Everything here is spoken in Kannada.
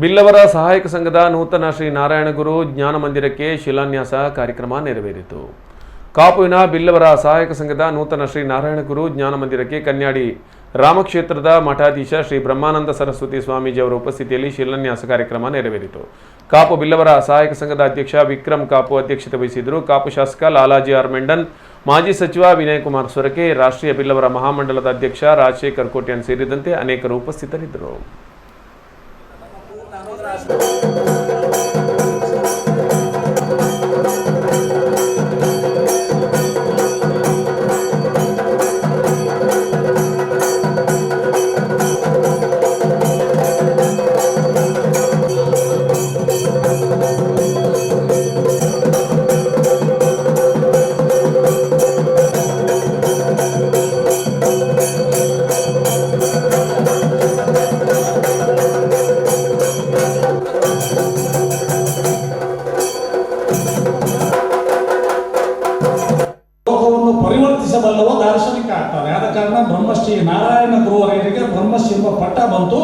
ಬಿಲ್ಲವರ ಸಹಾಯಕ ಸಂಘದ ನೂತನ ಶ್ರೀ ನಾರಾಯಣಗುರು ಜ್ಞಾನ ಮಂದಿರಕ್ಕೆ ಶಿಲಾನ್ಯಾಸ ಕಾರ್ಯಕ್ರಮ ನೆರವೇರಿತು. ಕಾಪುವಿನ ಬಿಲ್ಲವರ ಸಹಾಯಕ ಸಂಘದ ನೂತನ ಶ್ರೀ ನಾರಾಯಣಗುರು ಜ್ಞಾನ ಮಂದಿರಕ್ಕೆ ಕನ್ಯಾಡಿ ರಾಮಕ್ಷೇತ್ರದ ಮಠಾಧೀಶ ಶ್ರೀ ಬ್ರಹ್ಮಾನಂದ ಸರಸ್ವತಿ ಸ್ವಾಮೀಜಿ ಅವರ ಉಪಸ್ಥಿತಿಯಲ್ಲಿ ಶಿಲಾನ್ಯಾಸ ಕಾರ್ಯಕ್ರಮ ನೆರವೇರಿತು. ಕಾಪು ಬಿಲ್ಲವರ ಸಹಾಯಕ ಸಂಘದ ಅಧ್ಯಕ್ಷ ವಿಕ್ರಮ್ ಕಾಪು ಅಧ್ಯಕ್ಷತೆ ವಹಿಸಿದರು. ಕಾಪು ಶಾಸಕ ಲಾಲಾಜಿ ಆರ್ ಮೆಂಡನ್, ಮಾಜಿ ಸಚಿವ ವಿನಯ್ ಕುಮಾರ್ ಸೊರಕೆ, ರಾಷ್ಟ್ರೀಯ ಬಿಲ್ಲವರ ಮಹಾಮಂಡಲದ ಅಧ್ಯಕ್ಷ ರಾಜಶೇಖರ್ ಕೋಟ್ಯಾನ್ ಸೇರಿದಂತೆ ಅನೇಕರು ಉಪಸ್ಥಿತರಿದ್ದರು. ಪರಿವರ್ತಿಸಬಲ್ಲವ ದಾರ್ಶನಿಕ ಆಗ್ತದೆ. ಆದ ಕಾರಣ ಬ್ರಹ್ಮಶ್ರೀ ನಾರಾಯಣ ಗುರುವರಿಗೆ ಬ್ರಹ್ಮಶ್ರೀ ಎಂಬ ಪಟ್ಟ ಬಂತು.